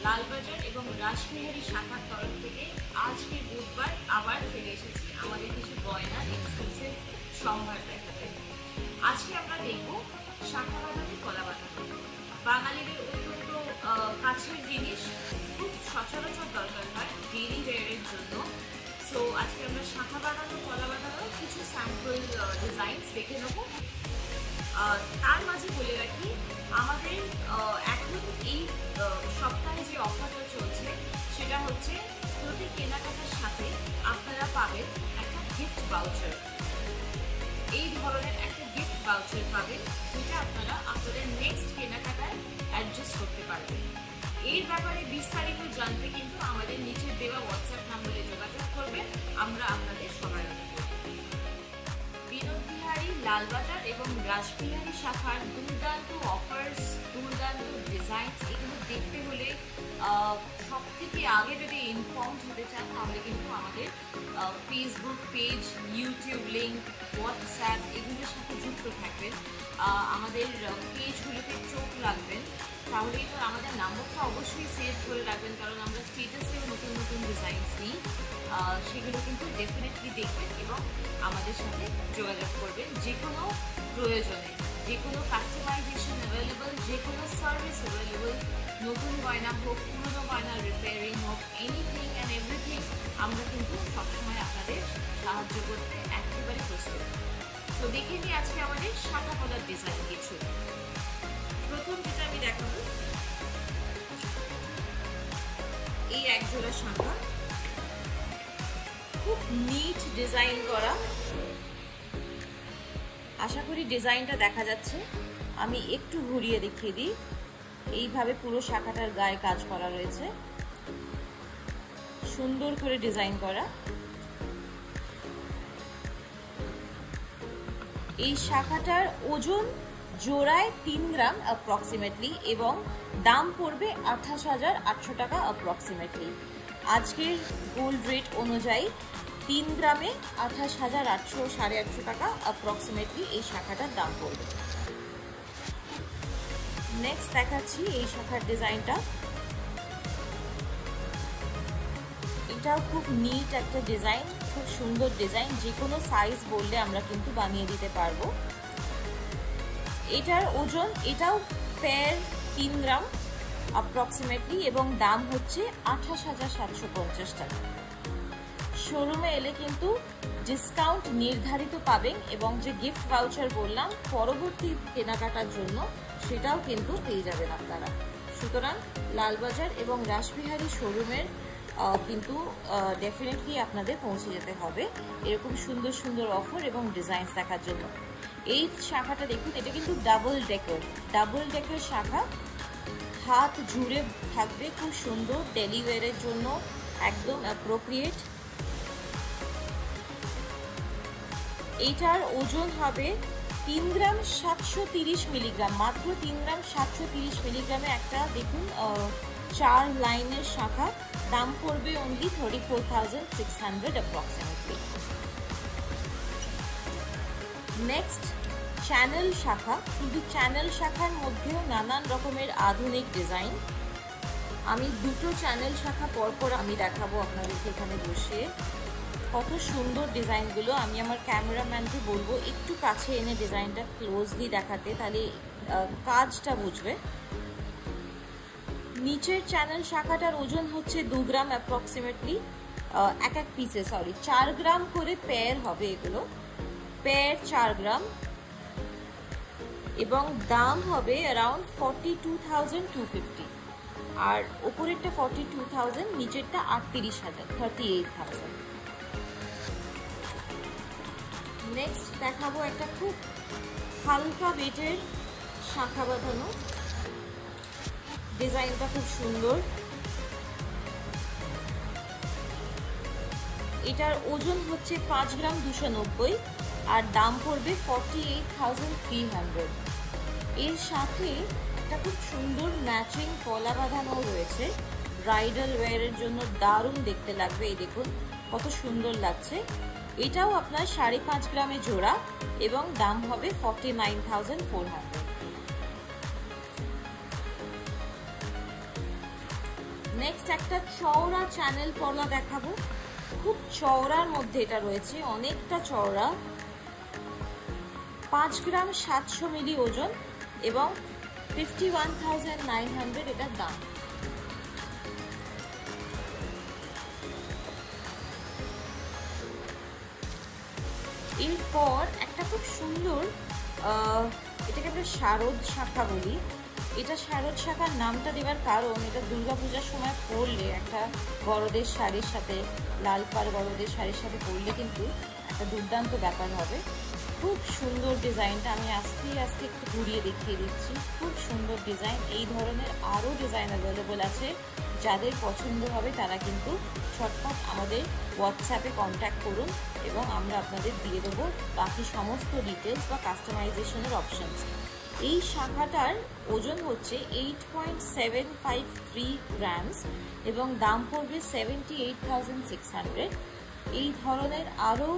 লালবাজার এবং রাসবিহারী শাখার তরফ থেকে আজকে বুধবার আবার ফিরে এসেছি আমাদের কিছু গয়না এক্সক্লুসিভ সম্ভার দেখাতে। আজকে আমরা দেখব শাখা বাঁধানো কলা বাঁধানো, বাঙালিদের অত্যন্ত কাছের জিনিস, খুব সচরাচর দরকার হয় ডেইলি ওয়্যারের জন্য। সো আজকে আমরা শাখা বাঁধানো কলা বাঁধানো কিছু স্যাম্পল ডিজাইন দেখে নেব। তার মাঝে বলে রাখি, আমাদের এখন এই সপ্তাহে যে অফারটা চলছে সেটা হচ্ছে প্রতি কেনাকাটার সাথে আপনারা পাবেন একটা গিফট ভাউচার। এই ধরনের একটা গিফট ভাউচার পাবেন, যেটা আপনারা আপনাদের নেক্সট কেনাকাটায় অ্যাডজাস্ট করতে পারবেন। এর ব্যাপারে বিস্তারিত জানতে কিন্তু আমাদের নিচে দেওয়া হোয়াটসঅ্যাপ নম্বরে যোগাযোগ করবেন, আমরা আপনাদের সহায়তা করব। বিনোদ বিহারী লালবাজার এবং রাসবিহারী শাখার দুর্দান্ত অফার্স, দুর্দান্ত ডিজাইন, এগুলো দেখতে হলে সব থেকে আগে যদি ইনফর্মড হতে চান তাহলে কিন্তু আমাদের Facebook page, YouTube link, WhatsApp এগুলোর সাথে যুক্ত থাকবেন। আমাদের পেজগুলোতে চোখ রাখবেন, তাহলেই তো আমাদের নাম্বারটা অবশ্যই সেভ করে রাখবেন, কারণ আমরা স্টেটাসেও নতুন নতুন ডিজাইনস নিই, সেগুলো কিন্তু ডেফিনেটলি দেখবেন এবং আমাদের সাথে যোগাযোগ করবেন যে কোনো প্রয়োজনে। যে কোনো কাস্টমাইজেশন অ্যাভেলেবল, যে কোনো সার্ভিস অ্যাভেলেবল, নতুন গয়না হোক, পুরনো গয়না রিপেয়ারিং হোক, এনিথিং অ্যান্ড এভরিথিং আমরা কিন্তু সবসময় আপনাদের সাহায্য করতে একেবারে প্রস্তুত। তো দেখে নিই আজকে আমাদের শাখা কলার ডিজাইন কিছু। প্রথম যেটা আমি দেখাবো, এই এক জোড়া শাখা, খুব নিট ডিজাইন করা। আশা করি ডিজাইনটা দেখা যাচ্ছে। আমি একটু ঘুরিয়ে দেখিয়ে দিই। এইভাবে পুরো শাখাটার গায়ে কাজ করা রয়েছে, সুন্দর করে ডিজাইন করা। এই শাখাটার ওজন জোড়ায় 3 গ্রাম অ্যাপ্রক্সিমেটলি এবং দাম পড়বে 28,800 টাকা অ্যাপ্রক্সিমেটলি। আজকের গোল্ড রেট অনুযায়ী 3 গ্রামে 28,800, 850 টাকা অ্যাপ্রক্সিমেটলি এই শাখাটার দাম পড়বে। নেক্সট দেখাচ্ছি এই শাখার ডিজাইনটা। এটাও খুব নিট একটা ডিজাইন, খুব সুন্দর ডিজাইন। যে কোনো সাইজ বললে আমরা কিন্তু বানিয়ে দিতে পারবো। এটার ওজন, এটাও পেয়ার 3 গ্রাম অ্যাপ্রক্সিমেটলি এবং দাম হচ্ছে 28,750 টাকা। শোরুমে এলে কিন্তু ডিসকাউন্ট নির্ধারিত পাবেন এবং যে গিফট ভাউচার বললাম পরবর্তী কেনাকাটার জন্য, সেটাও কিন্তু পেয়ে যাবেন আপনারা। সুতরাং লালবাজার এবং রাসবিহারী শোরুমের কিন্তু ডেফিনেটলি আপনাদের পৌঁছে যেতে হবে এরকম সুন্দর সুন্দর অফার এবং ডিজাইনস দেখার জন্য। এই শাখাটা দেখুন, এটা কিন্তু ডাবল ডেকের শাখা, হাত জুড়ে থাকবে, খুব সুন্দর, ডেলি ওয়্যারের জন্য একদম অ্যাপ্রোপ্রিয়েট। এইটার ওজন হবে 3 গ্রাম 730 মিলিগ্রাম, মাত্র 3 গ্রাম 730 মিলিগ্রামে একটা দেখুন 4 লাইনের শাখা। দাম পড়বে অনলি 34,600 অ্যাপ্রক্সিমেটলি। নেক্সট চ্যানেল শাখা, কিন্তু চ্যানেল শাখার মধ্যেও নানান রকমের আধুনিক ডিজাইন। আমি দুটো চ্যানেল শাখা পরপর আমি দেখাবো আপনাদেরকে এখানে বসিয়ে। কত সুন্দর ডিজাইনগুলো। আমি আমার ক্যামেরাম্যানকে বলবো একটু কাছে এনে ডিজাইনটা ক্লোজলি দেখাতে, তাহলে কাজটা বুঝবে। নিচের চ্যানেল শাখাটার ওজন হচ্ছে 2 গ্রাম অ্যাপ্রক্সিমেটলি, এক পিসে 4 গ্রাম করে পেয়ার হবে এগুলো, পেয়ার 4 গ্রাম এবং দাম হবে অ্যারাউন্ড 42,250। আর ওপরেরটা 42,000, নিচেরটা 38,000, 38,000। নেক্সট দেখাবো একটা খুব হালকা বেটের শাখা বাঁধানো। ডিজাইনটা খুব সুন্দর। এটার ওজন হচ্ছে 5 গ্রাম 290 আর দাম পড়বে 48,300। এর সাথে একটা খুব সুন্দর ম্যাচিং কলা বাঁধানো রয়েছে, ব্রাইডাল ওয়্যারের জন্য দারুণ দেখতে লাগবে। এই দেখুন কত সুন্দর লাগছে। এটাও আপনার 5.5 গ্রামে জোড়া এবং দাম হবে 49,400। নেক্সট একটা চওড়া চ্যানেল পলা দেখাবো। খুব চওড়ার মধ্যে এটা রয়েছে, অনেকটা চওড়া, 5 গ্রাম 700 মিলি ওজন এবং 51,900 এটার দাম। এরপর একটা খুব সুন্দর, এটাকে আমরা শারদ শাখা বলি। এটা শারদ শাখার নামটা দেওয়ার কারণ এটা দুর্গাপূজার সময় পরলে, একটা বড়দের শাড়ির সাথে, লাল পাড় বড়দের শাড়ির সাথে পরলে কিন্তু একটা দুর্দান্ত ব্যাপার হবে। খুব সুন্দর ডিজাইনটা, আমি আস্তে আস্তে একটু ঘুরিয়ে দেখিয়ে দিচ্ছি। খুব সুন্দর ডিজাইন। এই ধরনের আরও ডিজাইন অ্যাভেলেবল আছে, যাদের পছন্দ হবে তারা কিন্তু ঝটপট আমাদের হোয়াটসঅ্যাপে কন্ট্যাক্ট করুন এবং আমরা আপনাদের দিয়ে দেবো বাকি সমস্ত ডিটেলস বা কাস্টমাইজেশনের অপশানস। এই শাখাটার ওজন হচ্ছে 8.753 গ্রামস এবং দাম পড়বে 78,600। এই ধরনের আরও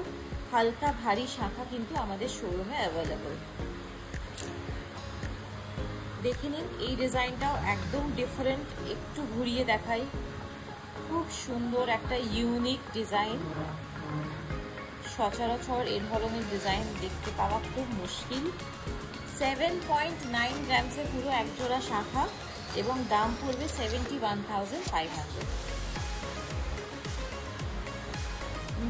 হালকা ভারী শাখা কিন্তু আমাদের শোরুমে অ্যাভেলেবল। দেখে নিন, এই ডিজাইনটাও একদম ডিফারেন্ট, একটু ঘুরিয়ে দেখাই। খুব সুন্দর একটা ইউনিক ডিজাইন, সচরাচর এই ধরনের ডিজাইন দেখতে পাওয়া খুব মুশকিল। 7.9 গ্রামসের পুরো একজোড়া শাখা এবং দাম পড়বে 71,500।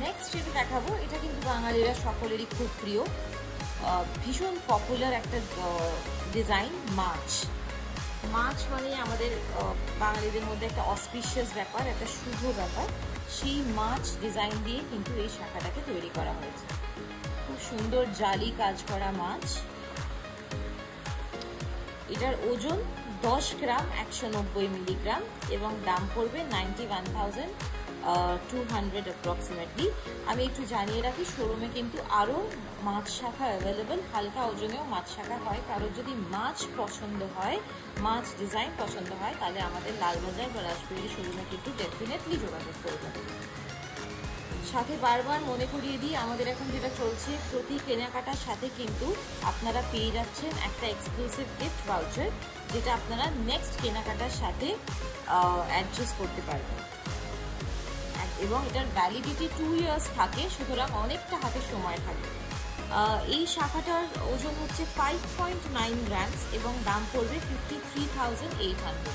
নেক্সট যেটা দেখাবো, এটা কিন্তু বাঙালিরা সকলেরই খুব প্রিয়, ভীষণ পপুলার একটা ডিজাইন। মাছ মানে আমাদের বাঙালিদের মধ্যে একটা অসপিশিয়াস ব্যাপার, একটা শুভ ব্যাপার। সেই মাছ ডিজাইন দিয়ে কিন্তু এই শাখাটাকে তৈরি করা হয়েছে। খুব সুন্দর জালি কাজ করা মাছ। এটার ওজন 10 গ্রাম 190 মিলিগ্রাম এবং দাম পড়বে 91,200 অ্যাপ্রক্সিমেটলি। আমি একটু জানিয়ে রাখি, শোরুমে কিন্তু আরও মাছ শাখা অ্যাভেলেবেল, হালকা ওজনেও মাছ শাখা হয়। কারোর যদি মাছ পছন্দ হয়, মাছ ডিজাইন পছন্দ হয়, তাহলে আমাদের লালবাজার বা রাসবিহারী শোরুমে কিন্তু ডেফিনেটলি যোগাযোগ করবেন। সাথে বারবার মনে করিয়ে দিই, আমাদের এখন যেটা চলছে, প্রতি কেনাকাটার সাথে কিন্তু আপনারা পেয়ে যাচ্ছেন একটা এক্সক্লুসিভ গিফট ভাউচার, যেটা আপনারা নেক্সট কেনাকাটার সাথে অ্যাডজাস্ট করতে পারবেন এবং এটার ভ্যালিডিটি 2 ইয়ার্স থাকে, সুতরাং অনেকটা হাতে সময় থাকে। এই শাখাটার ওজন হচ্ছে 5.9 গ্রামস এবং দাম পড়বে 53,800।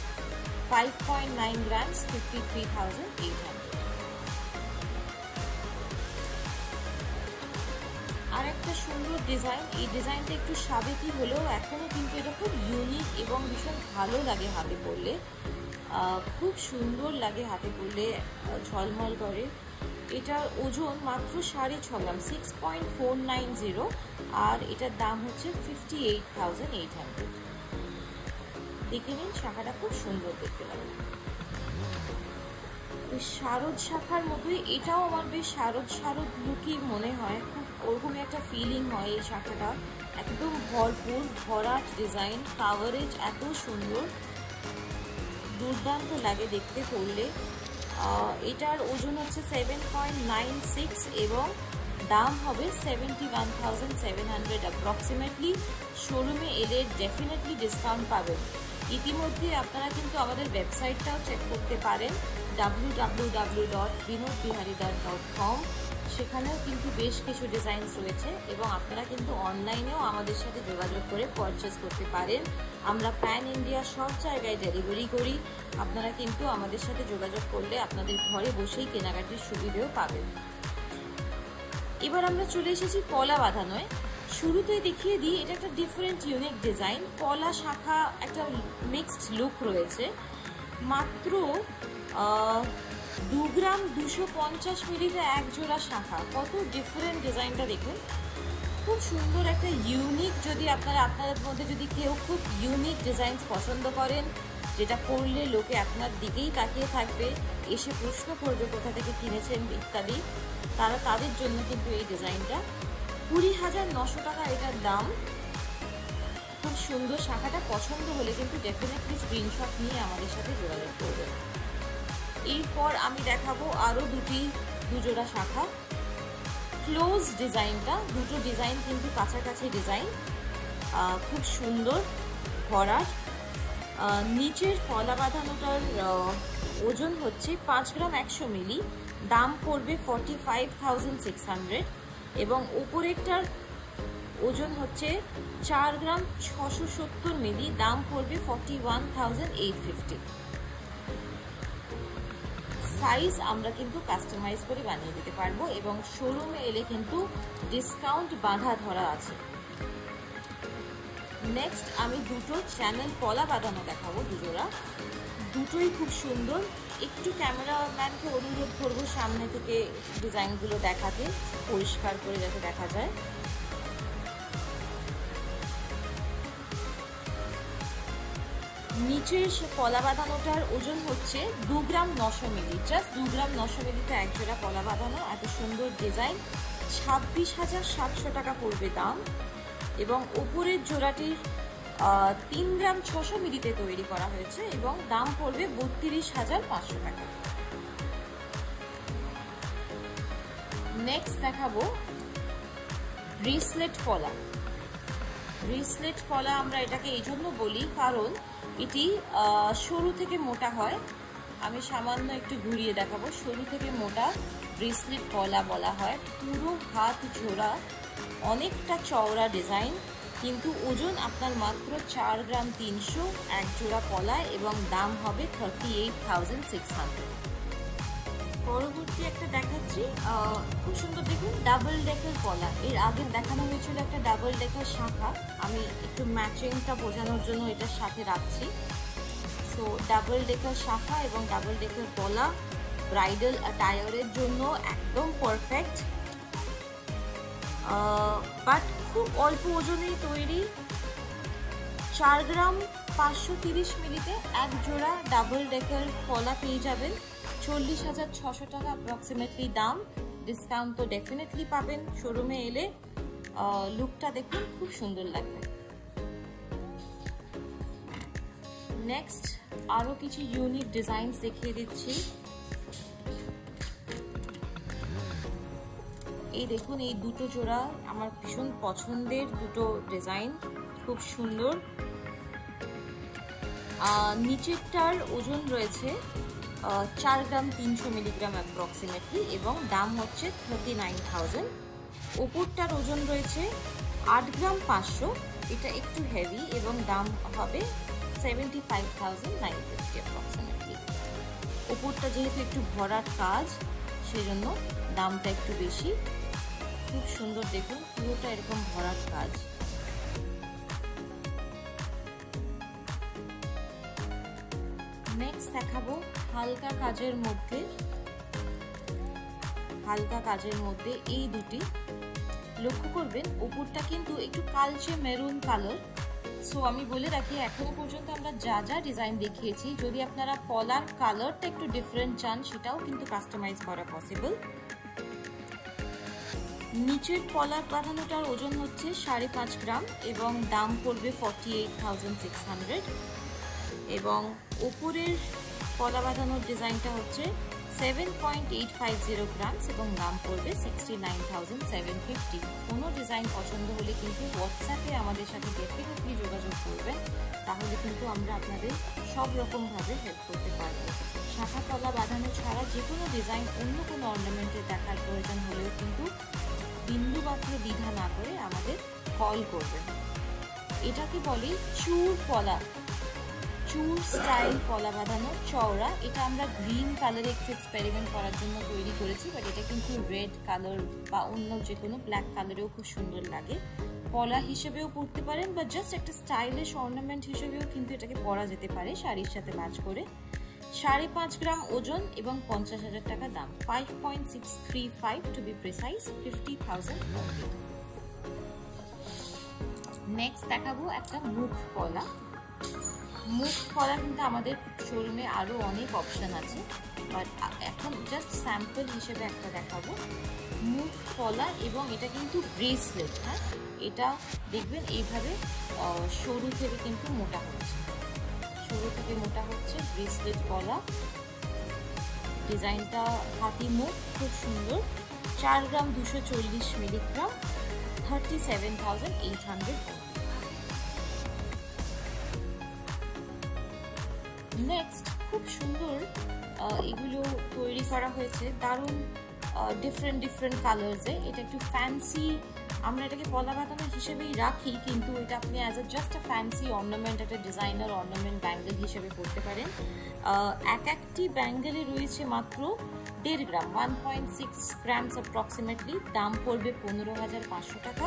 5.9 গ্রামস 53,800। আর একটা সুন্দর ডিজাইন, এই ডিজাইনটা একটু সাবেকি হলেও এখনও কিন্তু এটা খুব ইউনিক এবং ভীষণ ভালো লাগে হাতে পরলে। খুব সুন্দর লাগে হাতে পরলে, ঝলমল করে। এটার ওজন মাত্র 6.5 গ্রাম, 6.490, আর এটার দাম হচ্ছে 58,800। দেখে নিন, শাখাটা খুব সুন্দর দেখতে লাগে। শারদ শাখার মতোই এটাও আমার বেশ শারদ লুকই মনে হয়, খুব ওরকমই একটা ফিলিং হয়। এই শাখাটা একদম ভরপুর ভরাট ডিজাইন, কাভারেজ এত সুন্দর, দুর্দান্ত লাগে দেখতে পড়লে। এটার ওজন হচ্ছে 7.96 এবং দাম হবে 71,700 অ্যাপ্রক্সিমেটলি। শোরুমে এলে ডেফিনেটলি ডিসকাউন্ট পাবেন। ইতিমধ্যে আপনারা কিন্তু আমাদের ওয়েবসাইটটাও চেক করতে পারেন, www.vinodbiharida.com। সেখানেও কিন্তু বেশ কিছু ডিজাইনস রয়েছে এবং আপনারা কিন্তু অনলাইনেও আমাদের সাথে যোগাযোগ করে পারচেস করতে পারেন। আমরা প্যান ইন্ডিয়া সব জায়গায় ডেলিভারি করি। আপনারা কিন্তু আমাদের সাথে যোগাযোগ করলে আপনাদের ঘরে বসেই কেনাকাটির সুবিধেও পাবেন। এবার আমরা চলে এসেছি পলা বাঁধানোয়। শুরুতেই দেখিয়ে দিই, এটা একটা ডিফারেন্ট ইউনিক ডিজাইন। পলা শাখা একটা মিক্সড লুক রয়েছে। মাত্র 2 গ্রাম 250 মিলিতে এক জোড়া শাখা। কত ডিফারেন্ট ডিজাইনটা দেখুন, খুব সুন্দর একটা ইউনিক। যদি আপনাদের মধ্যে যদি কেউ খুব ইউনিক ডিজাইন পছন্দ করেন, যেটা পরলে লোকে আপনার দিকেই তাকিয়ে থাকবে, এসে প্রশ্ন করবে কোথা থেকে কিনেছেন ইত্যাদি, তাদের জন্য কিন্তু এই ডিজাইনটা। 20,900 টাকা এটার দাম। খুব সুন্দর শাখাটা, পছন্দ হলে কিন্তু ডেফিনেটলি স্ক্রিনশট নিয়ে আমাদের সাথে যোগাযোগ করবেন। এরপর আমি দেখাবো আরও দুজোড়া শাখা। ক্লোজ ডিজাইনটা, দুটো ডিজাইন কিন্তু কাছাকাছি ডিজাইন, খুব সুন্দর ভরাট। নিচের পলা বাঁধানোটার ওজন হচ্ছে 5 গ্রাম 100 মিলি, দাম পড়বে 45,600 এবং উপরেরটার ওজন হচ্ছে 4 গ্রাম 670 মিলি, দাম পড়বে 41,850। সাইজ আমরা কিন্তু কাস্টমাইজ করে বানিয়ে দিতে পারবো এবং শোরুমে এলে কিন্তু ডিসকাউন্ট বাঁধা ধরা আছে। নেক্সট আমি দুটো চ্যানেল পলা বাঁধানো দেখাবো, দুজোড়া, দুটোই খুব সুন্দর। একটু ক্যামেরাম্যানকে অনুরোধ করবো সামনে থেকে ডিজাইনগুলো দেখাতে, পরিষ্কার করে যাতে দেখা যায়। নিচের পলা বাঁধানোটার ওজন হচ্ছে 2 গ্রাম 900 মিলি, জাস্ট 2 গ্রাম 900 মিলিতে এক জোড়া পলা বাঁধানো। এত সুন্দর ডিজাইন, 26,700 টাকা পড়বে দাম এবং উপরের জোড়াটির 3 গ্রাম 600 মিলিতে তৈরি করা হয়েছে এবং দাম পড়বে 32,500 টাকা। নেক্সট দেখাবো ব্রেসলেট পলা। ব্রেসলেট পলা আমরা এটাকে এই জন্য বলি কারণ এটি সরু থেকে মোটা হয়। আমি সামান্য একটু ঘুরিয়ে দেখাবো। সরু থেকে মোটা ব্রেসলেট পলা বলা হয়। পুরো হাত জোড়া, অনেকটা চওড়া ডিজাইন, কিন্তু ওজন আপনার মাত্র 4 গ্রাম 300 এক জোড়া পলায় এবং দাম হবে 38,600। পরবর্তী একটা দেখাচ্ছি, খুব সুন্দর দেখুন, ডাবল ডেকার পলা। এর আগে দেখানো হয়েছিল একটা ডাবল ডেকার শাখা, আমি একটু ম্যাচিংটা বোঝানোর জন্য এটার সাথে রাখছি। সো ডাবল ডেকার শাখা এবং ডাবল ডেকার পলা ব্রাইডাল অ্যাটায়ারের জন্য একদম পারফেক্ট, বাট খুব অল্প ওজনেই তৈরি। 4 গ্রাম 530 মিলিতে এক জোড়া ডাবল ডেকার পলা পেয়ে যাবেন, 40,600 টাকা অ্যাপ্রক্সিমেটলি দাম। ডিসকাউন্ট তো ডেফিনেটলি পাবেন শোরুমে এলে। লুকটা দেখুন, খুব সুন্দর লাগবে। নেক্সট আরো কিছু ইউনিক ডিজাইন দেখিয়ে দিচ্ছি। এই দেখুন, এই দুটো জোড়া আমার ভীষণ পছন্দের দুটো ডিজাইন, খুব সুন্দর। নিচেরটার ওজন রয়েছে 4 গ্রাম 300 মিলিগ্রাম অ্যাপ্রক্সিমেটলি এবং দাম হচ্ছে 39,000। ওপরটার ওজন রয়েছে 8 গ্রাম 500, এটা একটু হেভি এবং দাম হবে 75,950 অ্যাপ্রক্সিমেটলি। ওপরটা যেহেতু একটু ভরাট কাজ, সেজন্য দামটা একটু বেশি। খুব সুন্দর দেখুন, পুরোটা এরকম ভরাট কাজ। নেক্সট দেখাবো হালকা কাজের মধ্যে এই দুটি। লক্ষ্য করবেন ওপরটা কিন্তু একটু কালচে মেরুন কালার। সো আমি বলে রাখি, এখনো পর্যন্ত আমরা যা যা ডিজাইন দেখিয়েছি, যদি আপনারা পলার কালারটা একটু ডিফারেন্ট চান সেটাও কিন্তু কাস্টমাইজ করা পসিবল। নিচের পলার বাঁধানোটার ওজন হচ্ছে 5.5 গ্রাম এবং দাম পড়বে 48,600 এবং উপরের পলা বাঁধানোর ডিজাইনটা হচ্ছে 7.850 গ্রাম এবং দাম পড়বে 69,750। কোনো ডিজাইন পছন্দ হলে কিন্তু হোয়াটসঅ্যাপে আমাদের সাথে ডেফিনেটলি যোগাযোগ করবেন, তাহলে কিন্তু আমরা আপনাদের সব রকমভাবে হেল্প করতে পারবো। শাখা পলা বাঁধানো ছাড়া যে কোনো ডিজাইন, অন্য কোনো অর্নামেন্টের দেখার প্রয়োজন হলেও কিন্তু বিন্দুমাত্র দ্বিধা না করে আমাদের কল করবেন। এটাকে বলি চূড় পলা, চূড় স্টাইল পলা বাঁধানো চওড়া। এটা আমরা গ্রিন কালারে একটু এক্সপেরিমেন্ট করার জন্য তৈরি করেছি, বাট এটা কিন্তু রেড কালার বা অন্য যে কোনো ব্ল্যাক কালারেও খুব সুন্দর লাগে। পলা হিসেবেও পরতে পারেন বা জাস্ট একটা স্টাইলিশ অর্নামেন্ট হিসেবেও কিন্তু এটাকে পরা যেতে পারে শাড়ির সাথে ম্যাচ করে। 5.5 গ্রাম ওজন এবং 50,000 টাকা দাম, 5.635 টু বি প্রিসাইজ, 50,000। নেক্সট দেখাবো একটা মুখ পলা। মুখ পলা কিন্তু আমাদের শোরুমে আরো অনেক অপশন আছে, বাট এখন জাস্ট স্যাম্পল হিসেবে একটা দেখাবো। মুখ পলা এবং এটা কিন্তু ব্রেসলেট। হ্যাঁ, এটা দেখবেন এইভাবে সরু থেকে কিন্তু মোটা হচ্ছে, সরু থেকে মোটা হচ্ছে ব্রেসলেট পলা। ডিজাইনটা হাতি মুখ, খুব সুন্দর। 4 গ্রাম 240 মিলিগ্রাম, 37,800। নেক্সট খুব সুন্দর এগুলো তৈরি করা হয়েছে, দারুণ ডিফারেন্ট কালার্সে। এটা একটু ফ্যান্সি, আমরা এটাকে পলা বাঁধানো হিসেবেই রাখি, কিন্তু এটা আপনি as a just a fancy ornament, একটা ডিজাইনার অর্নামেন্ট ব্যাঙ্গেল হিসেবে করতে পারেন। একটি ব্যাঙ্গেলে রয়েছে মাত্র 1.5 গ্রাম, 1.6 গ্রামস অ্যাপ্রক্সিমেটলি। দাম পড়বে 15,500 টাকা।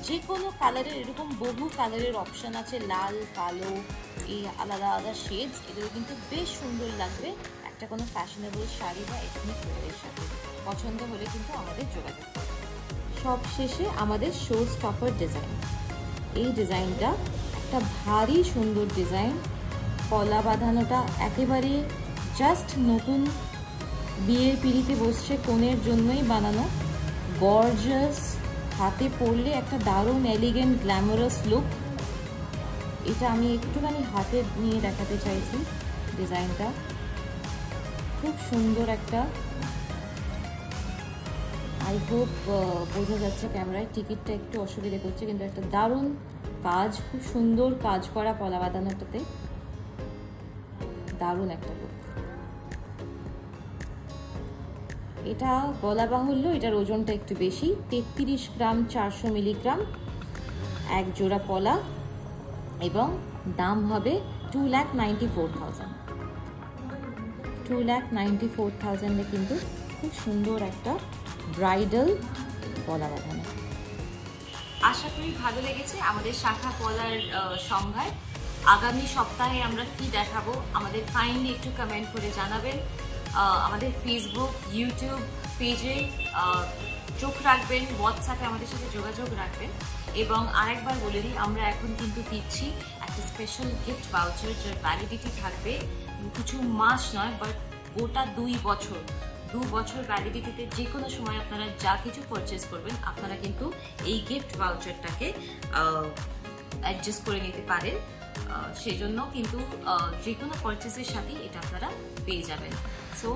যে কোনো কালারের, এরকম বহু কালারের অপশান আছে, লাল, কালো, এই আলাদা আলাদা শেডস। এগুলো কিন্তু বেশ সুন্দর লাগবে একটা কোনো ফ্যাশনেবল শাড়ি বা এথনিক ওয়্যারের সাথে। পছন্দ হলে কিন্তু আমাদের যোগাযোগ করুন। সব শেষে আমাদের শো স্টপার ডিজাইন। এই ডিজাইনটা একটা ভারী সুন্দর ডিজাইন। পলা বাঁধানোটা একেবারে জাস্ট নতুন বিয়ের পিঁড়িতে বসছে কনের জন্যই বানানো। গর্জাস, হাতে পরলে একটা দারুণ এলিগেন্ট গ্ল্যামারাস লুক। এটা আমি একটুখানি হাতে নিয়ে দেখাতে চাইছি। ডিজাইনটা খুব সুন্দর একটা, আই হোপ বোঝা যাচ্ছে ক্যামেরায়, টিকিটটা একটু অসুবিধা করছে, কিন্তু একটা দারুণ কাজ, খুব সুন্দর কাজ করা পলা বাঁধানোটাতে, দারুণ একটা লুক। এটা বলা বাহুল্য এটার ওজনটা একটু বেশি, 33 গ্রাম 400 মিলিগ্রাম এক জোড়া পলা, এবং দাম হবে 2,94,000। 2,94,000-এ কিন্তু খুব সুন্দর একটা ব্রাইডাল পলা বাঁধানো। আশা করি ভালো লেগেছে আমাদের শাখা পলার সম্ভার। আগামী সপ্তাহে আমরা কি দেখাবো আমাদের কাইন্ডলি একটু কমেন্ট করে জানাবেন। আমাদের ফেসবুক, ইউটিউব পেজে চোখ রাখবেন, হোয়াটসঅ্যাপে আমাদের সাথে যোগাযোগ রাখবেন। এবং আরেকবার বলে দিই, আমরা এখন কিন্তু দিচ্ছি একটা স্পেশাল গিফট ভাউচার, যার ভ্যালিডিটি থাকবে কিছু মাস নয়, বাট গোটা 2 বছর। 2 বছর ভ্যালিডিটিতে যে কোনো সময় আপনারা যা কিছু পারচেস করবেন, আপনারা কিন্তু এই গিফট ভাউচারটাকে অ্যাডজাস্ট করে নিতে পারেন। সেই জন্য কিন্তু যে কোনো পারচেসের সাথেই এটা আপনারা পেয়ে যাবেন। সো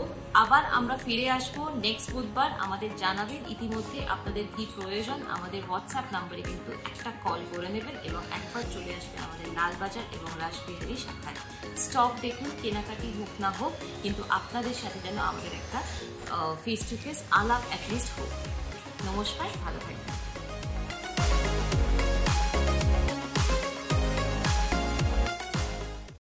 আবার আমরা ফিরে আসবো নেক্সট বুধবার। আমাদের জানাবেন ইতিমধ্যে আপনাদের কি প্রয়োজন। আমাদের হোয়াটসঅ্যাপ নাম্বারে কিন্তু একটা কল করে নেবেন এবং একবার চলে আসবেন আমাদের লালবাজার এবং রাসবিহারী শাখায়। স্টক দেখুন, কেনাকাটি হোক না হোক, কিন্তু আপনাদের সাথে যেন আমাদের একটা ফেস টু ফেস আলাপ অ্যাটলিস্ট হোক। নমস্কার, ভালো থাকবেন।